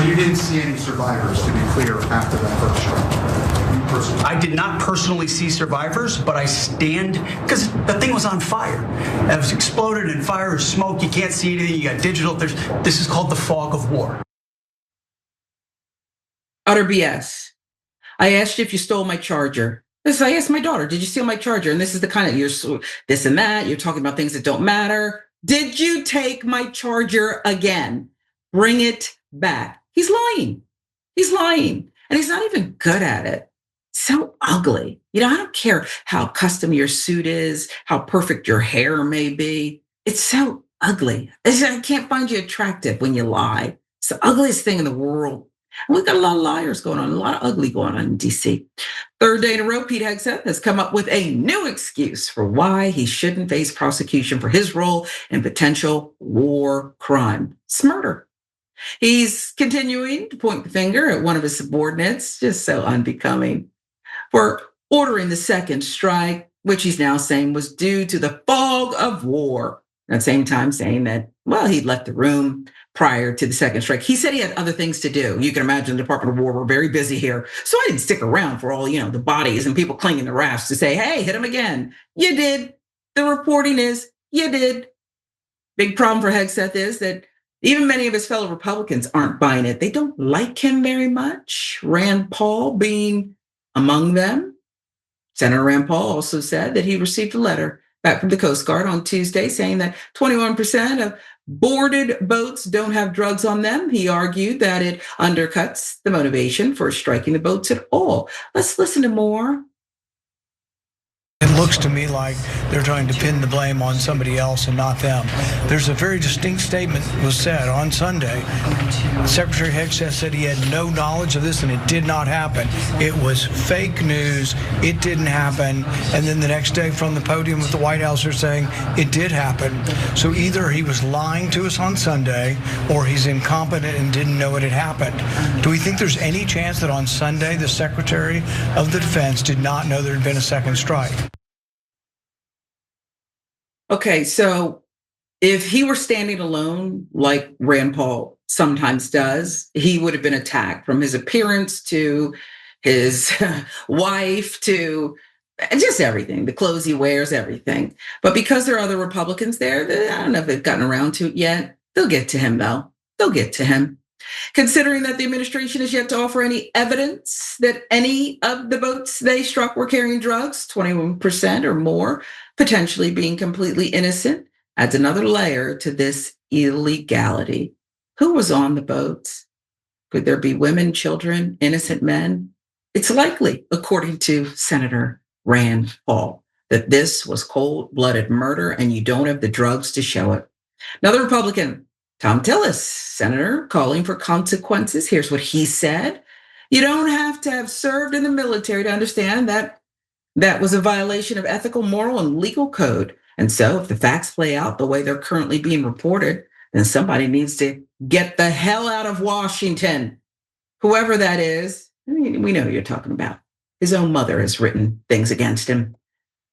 But you didn't see any survivors, to be clear, after that first strike? You personally? I did not personally see survivors, but I stand, because the thing was on fire. It was exploded in fire, smoke, you can't see anything, you got digital. This is called the fog of war. Utter BS. I asked you if you stole my charger. I asked my daughter, did you steal my charger? And this is the kind of, you're this and that, you're talking about things that don't matter. Did you take my charger again? Bring it back. He's lying. He's lying. And he's not even good at it. So ugly. I don't care how custom your suit is, how perfect your hair may be. It's so ugly. I can't find you attractive when you lie. It's the ugliest thing in the world. And we've got a lot of liars going on, a lot of ugly going on in DC. Third day in a row, Pete Hegseth has come up with a new excuse for why he shouldn't face prosecution for his role in potential war crime. It's murder. He's continuing to point the finger at one of his subordinates, just so unbecoming, for ordering the second strike, which he's now saying was due to the fog of war. At the same time saying that, well, he'd left the room prior to the second strike. He said he had other things to do. You can imagine the Department of War were very busy here. So I didn't stick around for all, the bodies and people clinging the rafts to say, hey, hit him again. You did. The reporting is you did. Big problem for Hegseth is that even many of his fellow Republicans aren't buying it. They don't like him very much. Rand Paul being among them. Senator Rand Paul also said that he received a letter back from the Coast Guard on Tuesday saying that 21% of boarded boats don't have drugs on them. He argued that it undercuts the motivation for striking the boats at all. Let's listen to more. It looks to me like they're trying to pin the blame on somebody else and not them. There's a very distinct statement that was said on Sunday. Secretary Hegseth said he had no knowledge of this and it did not happen. It was fake news. It didn't happen. And then the next day from the podium with the White House are saying it did happen. So either he was lying to us on Sunday or he's incompetent and didn't know it had happened. Do we think there's any chance that on Sunday the Secretary of the Defense did not know there had been a second strike? Okay, so if he were standing alone, like Rand Paul sometimes does, he would have been attacked from his appearance to his wife to just everything, the clothes he wears, everything. But because there are other Republicans there, I don't know if they've gotten around to it yet. They'll get to him, though. They'll get to him. Considering that the administration has yet to offer any evidence that any of the boats they struck were carrying drugs, 21% or more, potentially being completely innocent, adds another layer to this illegality. Who was on the boats? Could there be women, children, innocent men? It's likely, according to Senator Rand Paul, that this was cold-blooded murder and you don't have the drugs to show it. Another Republican, Tom Tillis, senator, calling for consequences. Here's what he said. You don't have to have served in the military to understand that that was a violation of ethical, moral, and legal code. And so if the facts play out the way they're currently being reported, then somebody needs to get the hell out of Washington. Whoever that is, I mean, we know who you're talking about. His own mother has written things against him.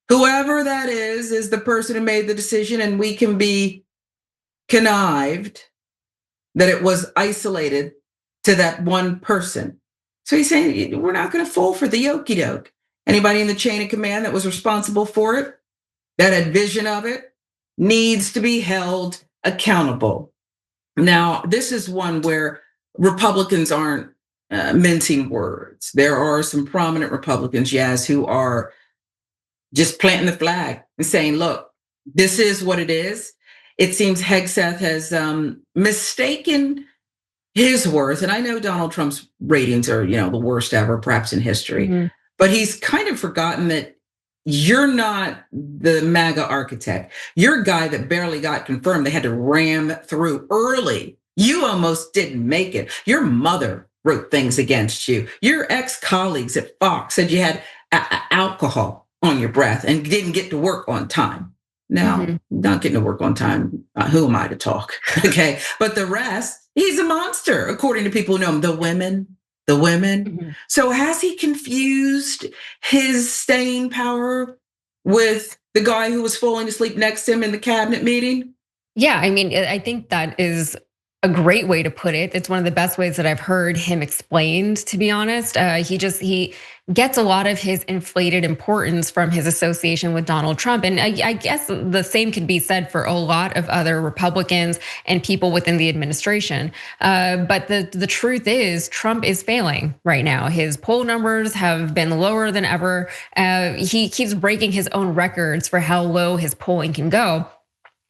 Whoever that is the person who made the decision, and we can be connived that it was isolated to that one person. So he's saying, we're not going to fall for the okie doke. Anybody in the chain of command that was responsible for it, that had vision of it, needs to be held accountable. Now, this is one where Republicans aren't mincing words. There are some prominent Republicans, yes, who are just planting the flag and saying, look, this is what it is. It seems Hegseth has mistaken his worth. And I know Donald Trump's ratings are, the worst ever, perhaps in history. Mm-hmm. But he's kind of forgotten that you're not the MAGA architect. You're a guy that barely got confirmed. They had to ram through early. You almost didn't make it. Your mother wrote things against you. Your ex-colleagues at Fox said you had alcohol on your breath and didn't get to work on time. Now, not getting to work on time, who am I to talk? Okay, but the rest, he's a monster, according to people who know him. The women. Mm-hmm. So has he confused his staying power with the guy who was falling asleep next to him in the cabinet meeting? Yeah, I mean, I think that is a great way to put it. It's one of the best ways that I've heard him explained, to be honest. He gets a lot of his inflated importance from his association with Donald Trump. And I guess the same can be said for a lot of other Republicans and people within the administration. But the truth is Trump is failing right now. His poll numbers have been lower than ever. He keeps breaking his own records for how low his polling can go.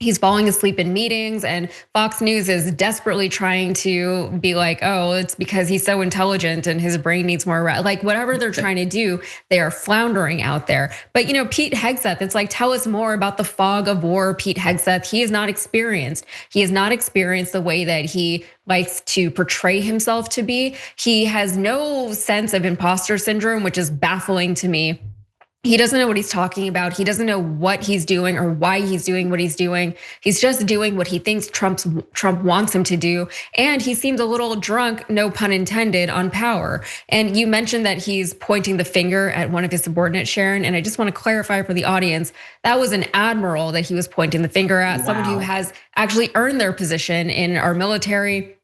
He's falling asleep in meetings, and Fox News is desperately trying to be like, oh, it's because he's so intelligent and his brain needs more rest. Like whatever they're trying to do, they are floundering out there. But Pete Hegseth, it's like, tell us more about the fog of war, Pete Hegseth. He is not experienced. He has not experienced the way that he likes to portray himself to be. He has no sense of imposter syndrome, which is baffling to me. He doesn't know what he's talking about. He doesn't know what he's doing or why he's doing what he's doing. He's just doing what he thinks Trump wants him to do. And he seems a little drunk, no pun intended, on power. And you mentioned that he's pointing the finger at one of his subordinates, Sharon. And I just want to clarify for the audience, that was an admiral that he was pointing the finger at, someone who has actually earned their position in our military.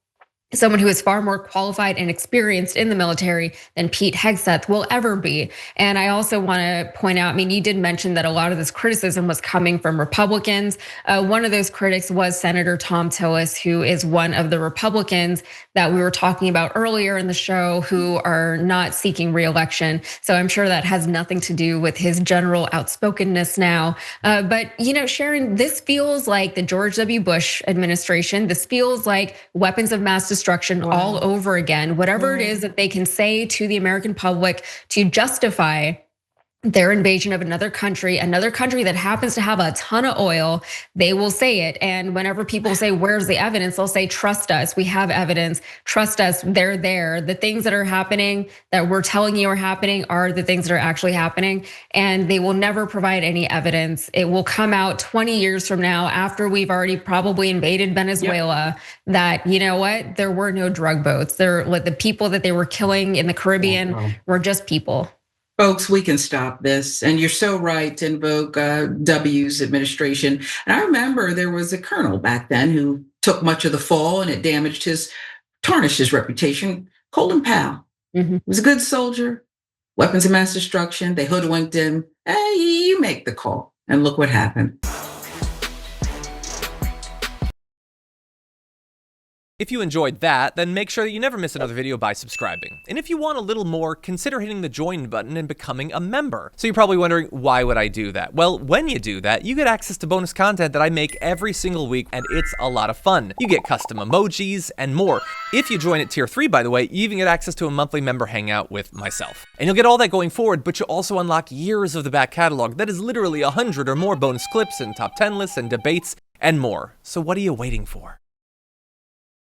Someone who is far more qualified and experienced in the military than Pete Hegseth will ever be. And I also want to point out, you did mention that a lot of this criticism was coming from Republicans. One of those critics was Senator Thom Tillis, who is one of the Republicans that we were talking about earlier in the show who are not seeking re-election. So I'm sure that has nothing to do with his general outspokenness now. But Sharon, this feels like the George W. Bush administration. This feels like weapons of mass destruction all over again. Whatever it is that they can say to the American public to justify their invasion of another country that happens to have a ton of oil, they will say it. And whenever people say, where's the evidence? They'll say, trust us, we have evidence, trust us, they're there. The things that are happening that we're telling you are happening are the things that are actually happening. And they will never provide any evidence. It will come out 20 years from now after we've already probably invaded Venezuela that, you know what, there were no drug boats. They're like the people that they were killing in the Caribbean were just people. Folks, we can stop this. And you're so right to invoke W's administration. And I remember there was a colonel back then who took much of the fall and it tarnished his reputation. Colin Powell. He was a good soldier, weapons of mass destruction. They hoodwinked him. Hey, you make the call. And look what happened. If you enjoyed that, then make sure that you never miss another video by subscribing. And if you want a little more, consider hitting the join button and becoming a member. So you're probably wondering, why would I do that? Well, when you do that, you get access to bonus content that I make every single week, and it's a lot of fun. You get custom emojis and more. If you join at tier 3, by the way, you even get access to a monthly member hangout with myself. And you'll get all that going forward, but you'll also unlock years of the back catalog that is literally 100 or more bonus clips and top 10 lists and debates and more. So what are you waiting for?